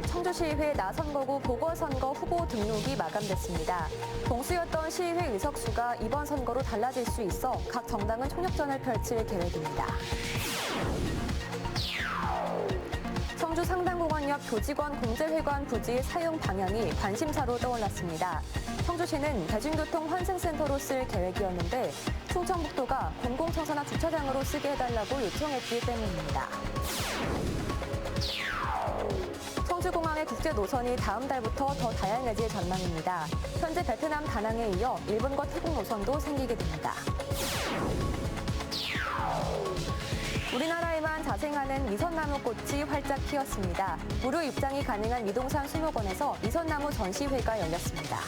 청주시의회 나선거구 보궐선거 후보 등록이 마감됐습니다. 동수였던 시의회 의석수가 이번 선거로 달라질 수 있어 각 정당은 총력전을 펼칠 계획입니다. 청주 상당공원 옆 교직원 공제회관 부지의 사용 방향이 관심사로 떠올랐습니다. 청주시는 대중교통 환승센터로 쓸 계획이었는데 충청북도가 공공청사나 주차장으로 쓰게 해달라고 요청했기 때문입니다. 청주공항의 국제 노선이 다음 달부터 더 다양해질 전망입니다. 현재 베트남 다낭에 이어 일본과 태국 노선도 생기게 됩니다. 우리나라에만 자생하는 미선나무 꽃이 활짝 피었습니다. 무료 입장이 가능한 미동산 수목원에서 미선나무 전시회가 열렸습니다.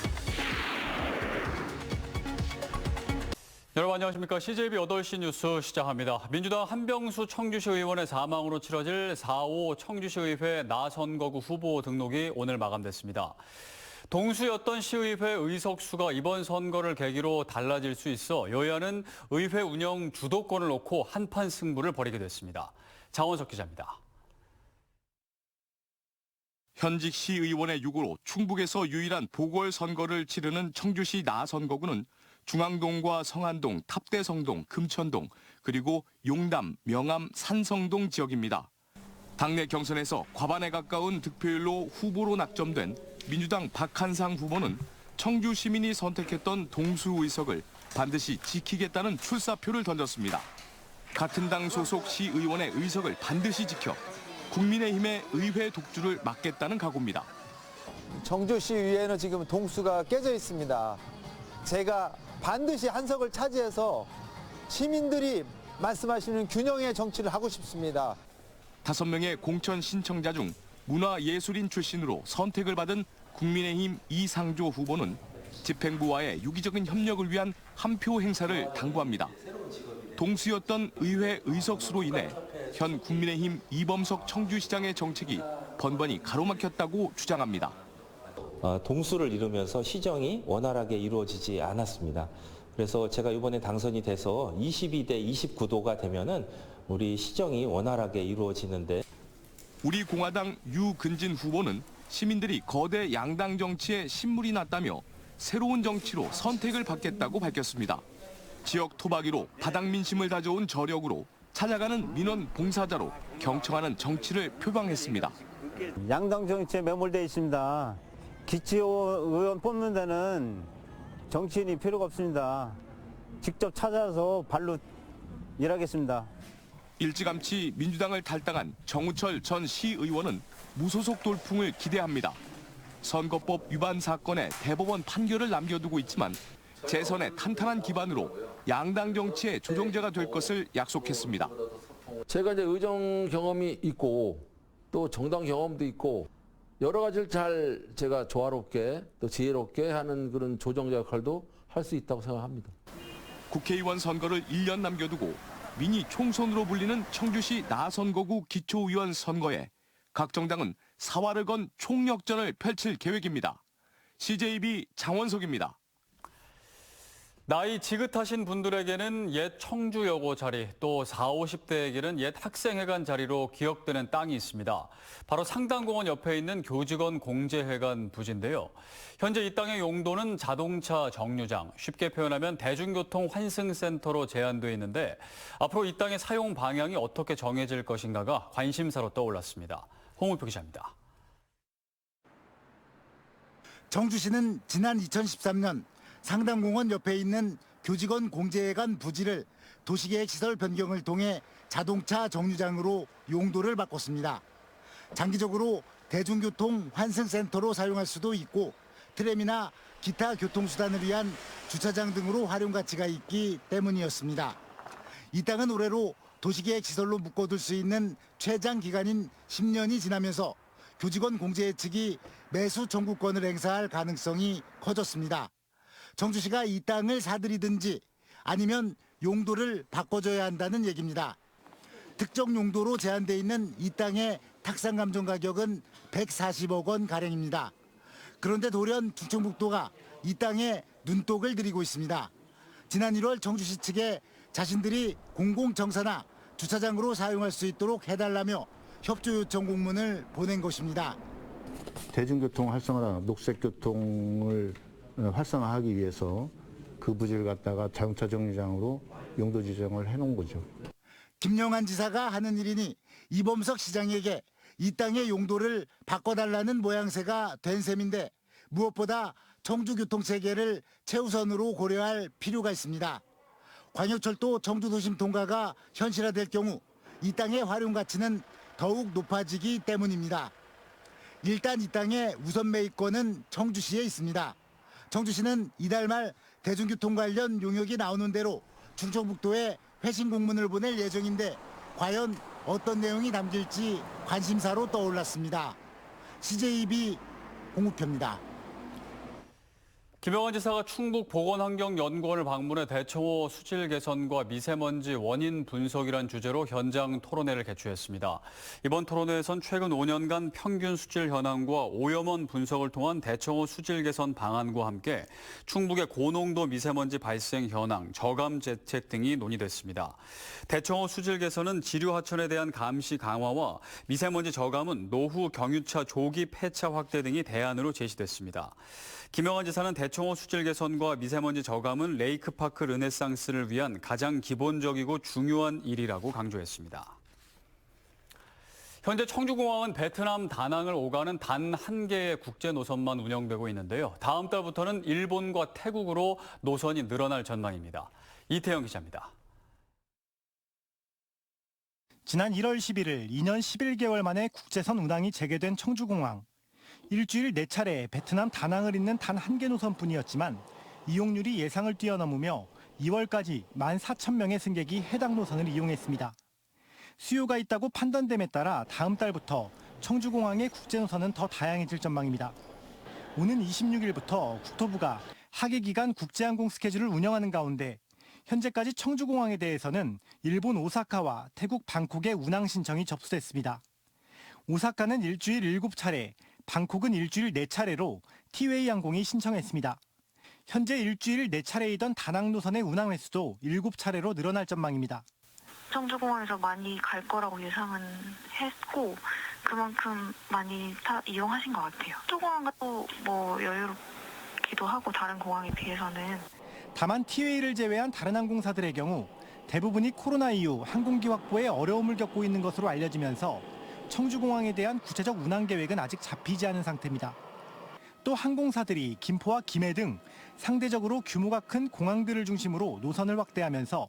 여러분 안녕하십니까. CJB 8시 뉴스 시작합니다. 민주당 한병수 청주시 의원의 사망으로 치러질 4.5 청주시의회 나선거구 후보 등록이 오늘 마감됐습니다. 동수였던 시의회 의석수가 이번 선거를 계기로 달라질 수 있어 여야는 의회 운영 주도권을 놓고 한판 승부를 벌이게 됐습니다. 장원석 기자입니다. 현직 시의원의 요구로 충북에서 유일한 보궐선거를 치르는 청주시 나선거구는 중앙동과 성안동, 탑대성동, 금천동, 그리고 용담, 명암, 산성동 지역입니다. 당내 경선에서 과반에 가까운 득표율로 후보로 낙점된 민주당 박한상 후보는 청주 시민이 선택했던 동수 의석을 반드시 지키겠다는 출사표를 던졌습니다. 같은 당 소속 시의원의 의석을 반드시 지켜 국민의힘의 의회 독주를 막겠다는 각오입니다. 청주시의회는 지금 동수가 깨져 있습니다. 제가 반드시 한석을 차지해서 시민들이 말씀하시는 균형의 정치를 하고 싶습니다. 5명의 공천 신청자 중 문화예술인 출신으로 선택을 받은 국민의힘 이상조 후보는 집행부와의 유기적인 협력을 위한 한 표 행사를 당부합니다. 동수였던 의회 의석수로 인해 현 국민의힘 이범석 청주시장의 정책이 번번이 가로막혔다고 주장합니다. 동수를 이루면서 시정이 원활하게 이루어지지 않았습니다. 그래서 제가 이번에 당선이 돼서 22대 29도가 되면은 우리 시정이 원활하게 이루어지는데. 우리 공화당 유근진 후보는 시민들이 거대 양당 정치에 신물이 났다며 새로운 정치로 선택을 받겠다고 밝혔습니다. 지역 토박이로 바닥 민심을 다져온 저력으로 찾아가는 민원 봉사자로 경청하는 정치를 표방했습니다. 양당 정치에 매몰되어 있습니다. 기초의원 뽑는 데는 정치인이 필요가 없습니다. 직접 찾아서 발로 일하겠습니다. 일찌감치 민주당을 탈당한 정우철 전 시의원은 무소속 돌풍을 기대합니다. 선거법 위반 사건에 대법원 판결을 남겨두고 있지만 재선의 탄탄한 기반으로 양당 정치의 조종자가 될 것을 약속했습니다. 제가 이제 의정 경험이 있고 또 정당 경험도 있고 여러 가지를 잘 제가 조화롭게 또 지혜롭게 하는 그런 조정자 역할도 할 수 있다고 생각합니다. 국회의원 선거를 1년 남겨두고 미니 총선으로 불리는 청주시 나선거구 기초의원 선거에 각 정당은 사활을 건 총력전을 펼칠 계획입니다. CJB 장원석입니다. 나이 지긋하신 분들에게는 옛 청주여고 자리, 또 40, 50대에게는 옛 학생회관 자리로 기억되는 땅이 있습니다. 바로 상당공원 옆에 있는 교직원 공제회관 부지인데요. 현재 이 땅의 용도는 자동차 정류장, 쉽게 표현하면 대중교통 환승센터로 제한돼 있는데 앞으로 이 땅의 사용 방향이 어떻게 정해질 것인가가 관심사로 떠올랐습니다. 홍우표 기자입니다. 청주시는 지난 2013년 상당공원 옆에 있는 교직원 공제회관 부지를 도시계획시설 변경을 통해 자동차 정류장으로 용도를 바꿨습니다. 장기적으로 대중교통 환승센터로 사용할 수도 있고 트램이나 기타 교통수단을 위한 주차장 등으로 활용 가치가 있기 때문이었습니다. 이 땅은 올해로 도시계획시설로 묶어둘 수 있는 최장 기간인 10년이 지나면서 교직원 공제회 측이 매수 청구권을 행사할 가능성이 커졌습니다. 청주시가 이 땅을 사들이든지 아니면 용도를 바꿔줘야 한다는 얘기입니다. 특정 용도로 제한돼 있는 이 땅의 탁상감정 가격은 140억 원 가량입니다. 그런데 돌연 충청북도가 이 땅에 눈독을 들이고 있습니다. 지난 1월 청주시 측에 자신들이 공공정사나 주차장으로 사용할 수 있도록 해달라며 협조 요청 공문을 보낸 것입니다. 대중교통 활성화, 녹색교통을 활성화하기 위해서 그 부지를 갖다가 자동차 정류장으로 용도 지정을 해놓은 거죠. 김영한 지사가 하는 일이니 이범석 시장에게 이 땅의 용도를 바꿔달라는 모양새가 된 셈인데 무엇보다 청주교통체계를 최우선으로 고려할 필요가 있습니다. 광역철도 청주도심 통과가 현실화될 경우 이 땅의 활용 가치는 더욱 높아지기 때문입니다. 일단 이 땅의 우선 매입권은 청주시에 있습니다. 청주시는 이달 말 대중교통 관련 용역이 나오는 대로 충청북도에 회신 공문을 보낼 예정인데 과연 어떤 내용이 담길지 관심사로 떠올랐습니다. CJB 홍우표입니다. 김영환 지사가 충북보건환경연구원을 방문해 대청호 수질 개선과 미세먼지 원인 분석이란 주제로 현장 토론회를 개최했습니다. 이번 토론회에선 최근 5년간 평균 수질 현황과 오염원 분석을 통한 대청호 수질 개선 방안과 함께 충북의 고농도 미세먼지 발생 현황, 저감 대책 등이 논의됐습니다. 대청호 수질 개선은 지류 하천에 대한 감시 강화와 미세먼지 저감은 노후 경유차 조기 폐차 확대 등이 대안으로 제시됐습니다. 김영환 지사는 대청호 수질 개선과 미세먼지 저감은 레이크파크 르네상스를 위한 가장 기본적이고 중요한 일이라고 강조했습니다. 현재 청주공항은 베트남 다낭을 오가는 단 한 개의 국제 노선만 운영되고 있는데요. 다음 달부터는 일본과 태국으로 노선이 늘어날 전망입니다. 이태영 기자입니다. 지난 1월 11일 2년 11개월 만에 국제선 운항이 재개된 청주공항. 일주일 4차례 베트남 다낭을 잇는 단 한 개 노선뿐이었지만 이용률이 예상을 뛰어넘으며 2월까지 14,000명의 승객이 해당 노선을 이용했습니다. 수요가 있다고 판단됨에 따라 다음 달부터 청주공항의 국제 노선은 더 다양해질 전망입니다. 오는 26일부터 국토부가 하계기간 국제항공 스케줄을 운영하는 가운데 현재까지 청주공항에 대해서는 일본 오사카와 태국 방콕의 운항 신청이 접수됐습니다. 오사카는 일주일 7차례, 방콕은 일주일 4차례로 티웨이 항공이 신청했습니다. 현재 일주일 4차례이던 다낭 노선의 운항 횟수도 7차례로 늘어날 전망입니다. 청주공항에서 많이 갈 거라고 예상은 했고 그만큼 많이 이용하신 것 같아요. 청주공항가 또 여유롭기도 하고 다른 공항에 비해서는. 다만 티웨이를 제외한 다른 항공사들의 경우 대부분이 코로나 이후 항공기 확보에 어려움을 겪고 있는 것으로 알려지면서 청주공항에 대한 구체적 운항 계획은 아직 잡히지 않은 상태입니다. 또 항공사들이 김포와 김해 등 상대적으로 규모가 큰 공항들을 중심으로 노선을 확대하면서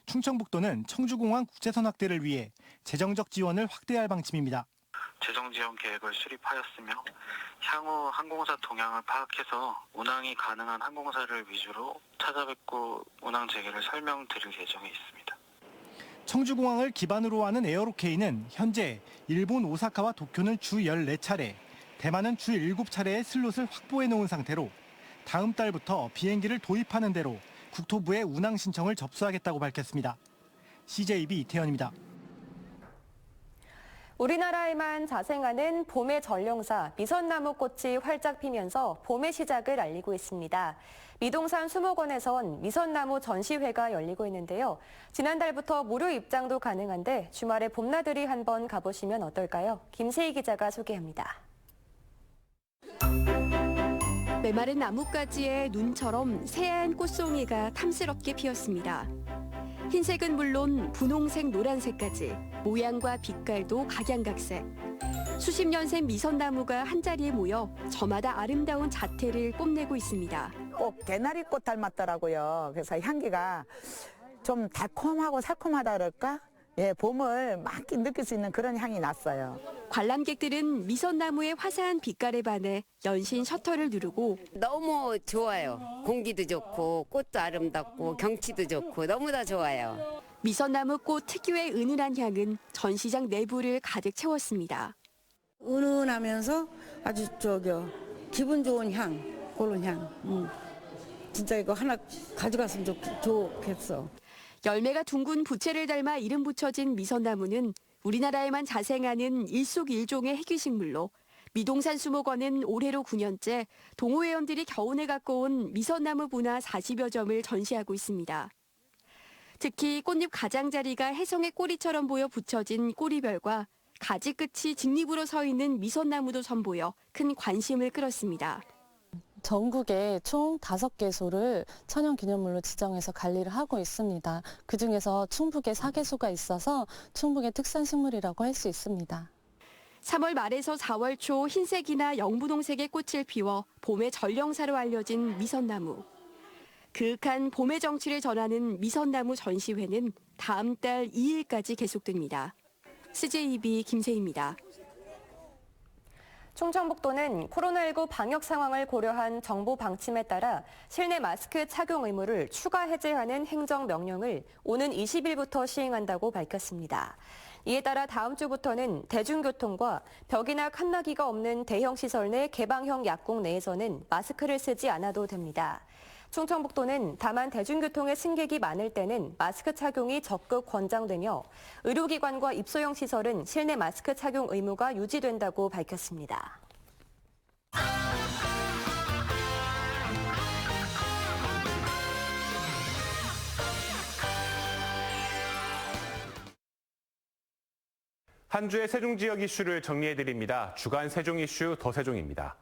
충청북도는 청주공항 국제선 확대를 위해 재정적 지원을 확대할 방침입니다. 재정 지원 계획을 수립하였으며 향후 항공사 동향을 파악해서 운항이 가능한 항공사를 위주로 찾아뵙고 운항 재개를 설명드릴 예정에 있습니다. 청주공항을 기반으로 하는 에어로케이는 현재 일본 오사카와 도쿄는 주 14차례, 대만은 주 7차례의 슬롯을 확보해 놓은 상태로 다음 달부터 비행기를 도입하는 대로 국토부에 운항 신청을 접수하겠다고 밝혔습니다. CJB 이태현입니다. 우리나라에만 자생하는 봄의 전령사 미선나무 꽃이 활짝 피면서 봄의 시작을 알리고 있습니다. 미동산 수목원에선 미선나무 전시회가 열리고 있는데요. 지난달부터 무료 입장도 가능한데 주말에 봄나들이 한번 가보시면 어떨까요? 김세희 기자가 소개합니다. 메마른 나뭇가지에 눈처럼 새하얀 꽃송이가 탐스럽게 피었습니다. 흰색은 물론 분홍색, 노란색까지 모양과 빛깔도 각양각색. 수십 년 새 미선나무가 한자리에 모여 저마다 아름다운 자태를 뽐내고 있습니다. 꼭 개나리꽃 닮았더라고요. 그래서 향기가 좀 달콤하고 살콤하다 그럴까? 예, 봄을 막 느낄 수 있는 그런 향이 났어요. 관람객들은 미선나무의 화사한 빛깔에 반해 연신 셔터를 누르고 너무 좋아요. 공기도 좋고 꽃도 아름답고 경치도 좋고 너무 다 좋아요. 미선나무 꽃 특유의 은은한 향은 전시장 내부를 가득 채웠습니다. 은은하면서 아주 기분 좋은 향, 그런 향. 진짜 이거 하나 가져갔으면 좋겠어. 열매가 둥근 부채를 닮아 이름 붙여진 미선나무는 우리나라에만 자생하는 일속일종의 희귀식물로 미동산 수목원은 올해로 9년째 동호회원들이 겨우내 갖고 온 미선나무 분화 40여 점을 전시하고 있습니다. 특히 꽃잎 가장자리가 혜성의 꼬리처럼 보여 붙여진 꼬리별과 가지 끝이 직립으로 서 있는 미선나무도 선보여 큰 관심을 끌었습니다. 전국에 총 5개소를 천연기념물로 지정해서 관리를 하고 있습니다. 그중에서 충북에 4개소가 있어서 충북의 특산식물이라고 할 수 있습니다. 3월 말에서 4월 초 흰색이나 영분홍색의 꽃을 피워 봄의 전령사로 알려진 미선나무. 그윽한 봄의 정취를 전하는 미선나무 전시회는 다음 달 2일까지 계속됩니다. CJB 김세희입니다. 충청북도는 코로나19 방역 상황을 고려한 정부 방침에 따라 실내 마스크 착용 의무를 추가 해제하는 행정명령을 오는 20일부터 시행한다고 밝혔습니다. 이에 따라 다음 주부터는 대중교통과 벽이나 칸막이가 없는 대형 시설 내 개방형 약국 내에서는 마스크를 쓰지 않아도 됩니다. 충청북도는 다만 대중교통에 승객이 많을 때는 마스크 착용이 적극 권장되며 의료기관과 입소형 시설은 실내 마스크 착용 의무가 유지된다고 밝혔습니다. 한 주의 세종 지역 이슈를 정리해드립니다. 주간 세종 이슈 더 세종입니다.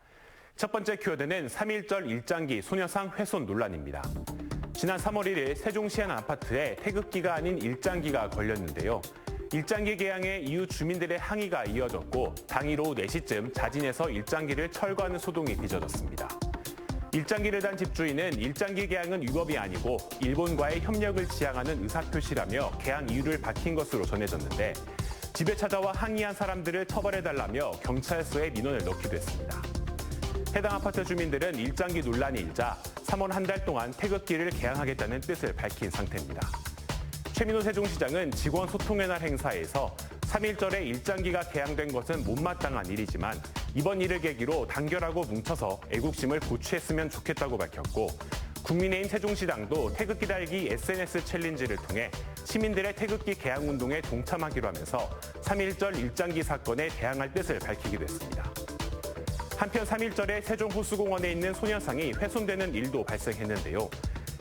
첫 번째 키워드는 3.1절 일장기 소녀상 훼손 논란입니다. 지난 3월 1일 세종시 한 아파트에 태극기가 아닌 일장기가 걸렸는데요. 일장기 개양에 이후 주민들의 항의가 이어졌고 당일 오후 4시쯤 자진해서 일장기를 철거하는 소동이 빚어졌습니다. 일장기를 단 집주인은 일장기 개양은 위법이 아니고 일본과의 협력을 지향하는 의사표시라며 개양 이유를 밝힌 것으로 전해졌는데 집에 찾아와 항의한 사람들을 처벌해달라며 경찰서에 민원을 넣기도 했습니다. 해당 아파트 주민들은 일장기 논란이 일자 3월 한 달 동안 태극기를 개양하겠다는 뜻을 밝힌 상태입니다. 최민호 세종시장은 직원 소통의 날 행사에서 3.1절에 일장기가 개양된 것은 못마땅한 일이지만 이번 일을 계기로 단결하고 뭉쳐서 애국심을 고취했으면 좋겠다고 밝혔고 국민의힘 세종시당도 태극기 달기 SNS 챌린지를 통해 시민들의 태극기 개양 운동에 동참하기로 하면서 3.1절 일장기 사건에 대항할 뜻을 밝히기도 했습니다. 한편 3.1절에 세종 호수공원에 있는 소녀상이 훼손되는 일도 발생했는데요.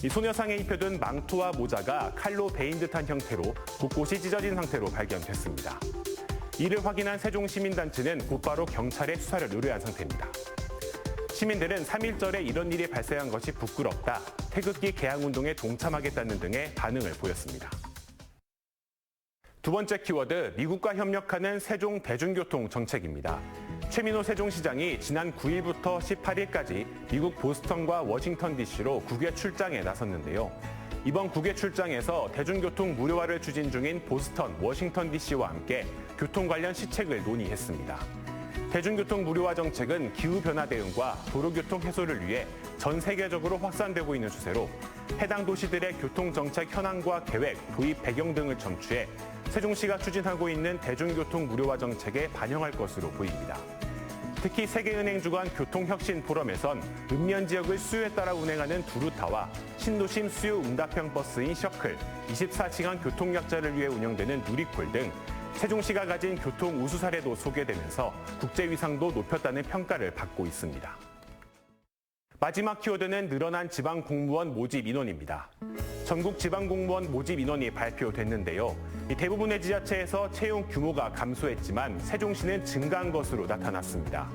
이 소녀상에 입혀둔 망토와 모자가 칼로 베인 듯한 형태로 곳곳이 찢어진 상태로 발견됐습니다. 이를 확인한 세종시민단체는 곧바로 경찰에 수사를 의뢰한 상태입니다. 시민들은 3.1절에 이런 일이 발생한 것이 부끄럽다, 태극기 개양 운동에 동참하겠다는 등의 반응을 보였습니다. 두 번째 키워드, 미국과 협력하는 세종 대중교통 정책입니다. 최민호 세종시장이 지난 9일부터 18일까지 미국 보스턴과 워싱턴 DC로 국외 출장에 나섰는데요. 이번 국외 출장에서 대중교통 무료화를 추진 중인 보스턴, 워싱턴 DC와 함께 교통 관련 시책을 논의했습니다. 대중교통 무료화 정책은 기후변화 대응과 도로교통 해소를 위해 전 세계적으로 확산되고 있는 추세로 해당 도시들의 교통정책 현황과 계획, 도입 배경 등을 청취해 세종시가 추진하고 있는 대중교통 무료화 정책에 반영할 것으로 보입니다. 특히 세계은행 주관 교통혁신 포럼에선 읍면 지역을 수요에 따라 운행하는 두루타와 신도심 수요 응답형 버스인 셔클, 24시간 교통약자를 위해 운영되는 누리콜 등 세종시가 가진 교통 우수 사례도 소개되면서 국제 위상도 높였다는 평가를 받고 있습니다. 마지막 키워드는 늘어난 지방 공무원 모집 인원입니다. 전국 지방 공무원 모집 인원이 발표됐는데요. 대부분의 지자체에서 채용 규모가 감소했지만 세종시는 증가한 것으로 나타났습니다.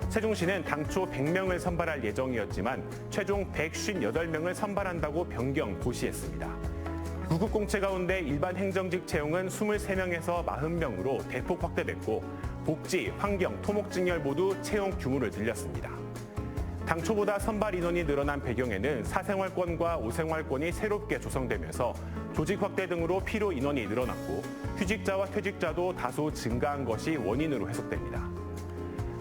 세종시는 당초 100명을 선발할 예정이었지만 최종 158명을 선발한다고 변경 고시했습니다. 구급공채 가운데 일반 행정직 채용은 23명에서 40명으로 대폭 확대됐고 복지, 환경, 토목증열 모두 채용 규모를 늘렸습니다. 당초보다 선발 인원이 늘어난 배경에는 사생활권과 오생활권이 새롭게 조성되면서 조직 확대 등으로 필요 인원이 늘어났고 휴직자와 퇴직자도 다소 증가한 것이 원인으로 해석됩니다.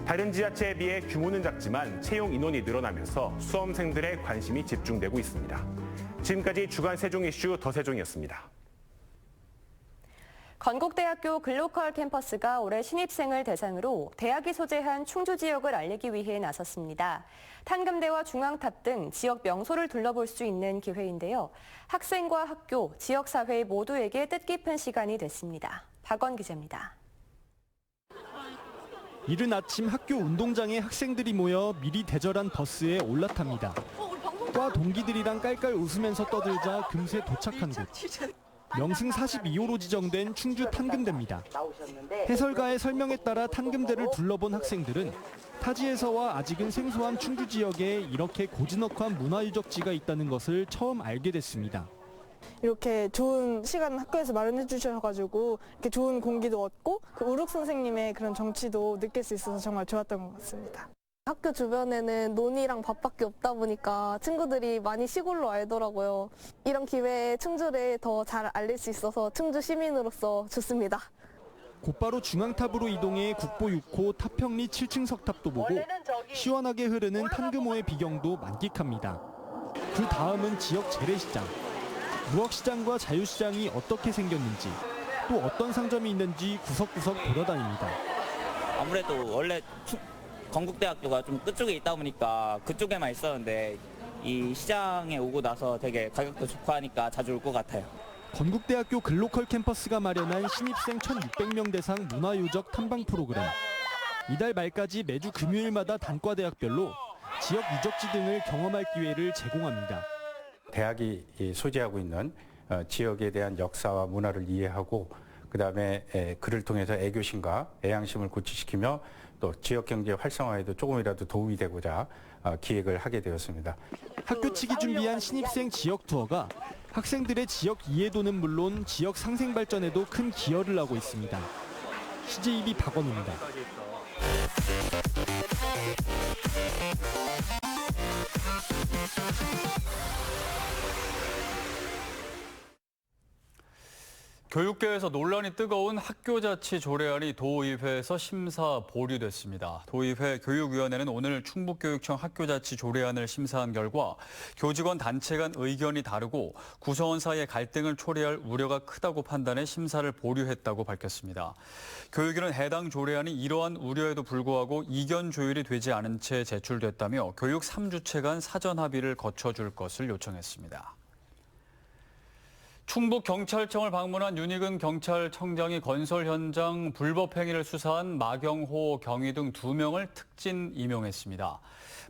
다른 지자체에 비해 규모는 작지만 채용 인원이 늘어나면서 수험생들의 관심이 집중되고 있습니다. 지금까지 주간 세종 이슈 더 세종이었습니다. 건국대학교 글로컬 캠퍼스가 올해 신입생을 대상으로 대학이 소재한 충주 지역을 알리기 위해 나섰습니다. 탄금대와 중앙탑 등 지역 명소를 둘러볼 수 있는 기회인데요. 학생과 학교, 지역사회 모두에게 뜻깊은 시간이 됐습니다. 박원 기자입니다. 이른 아침 학교 운동장에 학생들이 모여 미리 대절한 버스에 올라탑니다. 과 동기들이랑 깔깔 웃으면서 떠들자 금세 도착한 곳. 명승 42호로 지정된 충주 탄금대입니다. 해설가의 설명에 따라 탄금대를 둘러본 학생들은 타지에서와 아직은 생소한 충주 지역에 이렇게 고즈넉한 문화유적지가 있다는 것을 처음 알게 됐습니다. 이렇게 좋은 시간 학교에서 마련해 주셔가지고 이렇게 좋은 공기도 얻고 그 우룩 선생님의 그런 정치도 느낄 수 있어서 정말 좋았던 것 같습니다. 학교 주변에는 논이랑 밭밖에 없다 보니까 친구들이 많이 시골로 알더라고요. 이런 기회에 충주를 더 잘 알릴 수 있어서 충주 시민으로서 좋습니다. 곧바로 중앙탑으로 이동해 국보 6호 타평리 7층 석탑도 보고 시원하게 흐르는 탄금호의 비경도 만끽합니다. 그 다음은 지역 재래시장. 무역시장과 자유시장이 어떻게 생겼는지 또 어떤 상점이 있는지 구석구석 돌아다닙니다. 아무래도 원래 건국대학교가 좀 끝쪽에 있다 보니까 그쪽에만 있었는데 이 시장에 오고 나서 되게 가격도 좋고 하니까 자주 올 것 같아요. 건국대학교 글로컬 캠퍼스가 마련한 신입생 1,600명 대상 문화유적 탐방 프로그램. 이달 말까지 매주 금요일마다 단과대학별로 지역 유적지 등을 경험할 기회를 제공합니다. 대학이 소재하고 있는 지역에 대한 역사와 문화를 이해하고 그다음에 그를 통해서 애교심과 애양심을 고취시키며 또 지역 경제 활성화에도 조금이라도 도움이 되고자 기획을 하게 되었습니다. 학교 측이 준비한 신입생 지역 투어가 학생들의 지역 이해도는 물론 지역 상생 발전에도 큰 기여를 하고 있습니다. CJB 박원우입니다. 교육계에서 논란이 뜨거운 학교자치 조례안이 도의회에서 심사 보류됐습니다. 도의회 교육위원회는 오늘 충북교육청 학교자치 조례안을 심사한 결과 교직원 단체 간 의견이 다르고 구성원 사이의 갈등을 초래할 우려가 크다고 판단해 심사를 보류했다고 밝혔습니다. 교육위는 해당 조례안이 이러한 우려에도 불구하고 이견 조율이 되지 않은 채 제출됐다며 교육 3주체간 사전 합의를 거쳐줄 것을 요청했습니다. 충북경찰청을 방문한 윤희근 경찰청장이 건설 현장 불법 행위를 수사한 마경호 경위 등 2명을 특진 임용했습니다.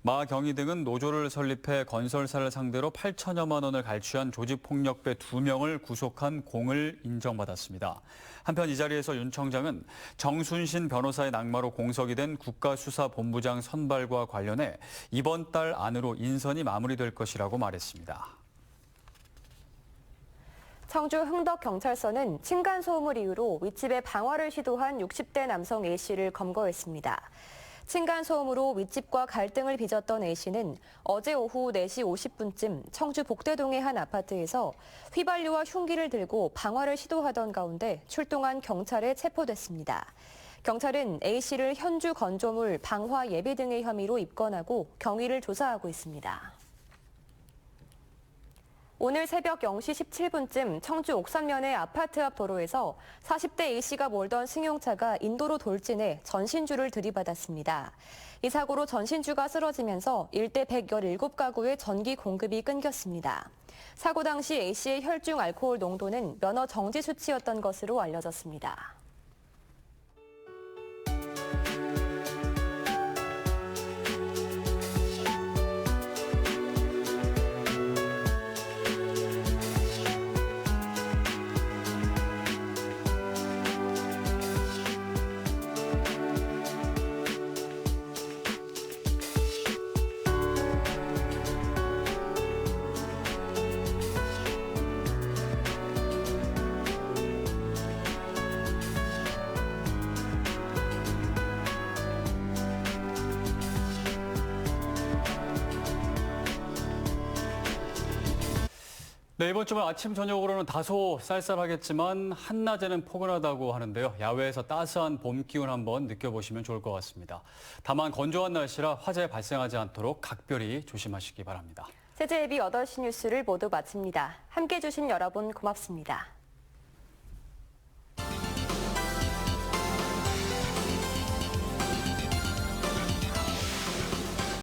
마 경위 등은 노조를 설립해 건설사를 상대로 8천여만 원을 갈취한 조직폭력배 2명을 구속한 공을 인정받았습니다. 한편 이 자리에서 윤 청장은 정순신 변호사의 낙마로 공석이 된 국가수사본부장 선발과 관련해 이번 달 안으로 인선이 마무리될 것이라고 말했습니다. 청주 흥덕경찰서는 층간소음을 이유로 윗집에 방화를 시도한 60대 남성 A씨를 검거했습니다. 층간소음으로 윗집과 갈등을 빚었던 A씨는 어제 오후 4시 50분쯤 청주 복대동의 한 아파트에서 휘발유와 흉기를 들고 방화를 시도하던 가운데 출동한 경찰에 체포됐습니다. 경찰은 A씨를 현주 건조물, 방화 예비 등의 혐의로 입건하고 경위를 조사하고 있습니다. 오늘 새벽 0시 17분쯤 청주 옥산면의 아파트 앞 도로에서 40대 A씨가 몰던 승용차가 인도로 돌진해 전신주를 들이받았습니다. 이 사고로 전신주가 쓰러지면서 일대 117가구의 전기 공급이 끊겼습니다. 사고 당시 A씨의 혈중 알코올 농도는 면허 정지 수치였던 것으로 알려졌습니다. 네, 이번 주말 아침 저녁으로는 다소 쌀쌀하겠지만 한낮에는 포근하다고 하는데요. 야외에서 따스한 봄 기운 한번 느껴보시면 좋을 것 같습니다. 다만 건조한 날씨라 화재 발생하지 않도록 각별히 조심하시기 바랍니다. CJB 8시 뉴스를 모두 마칩니다. 함께해 주신 여러분 고맙습니다.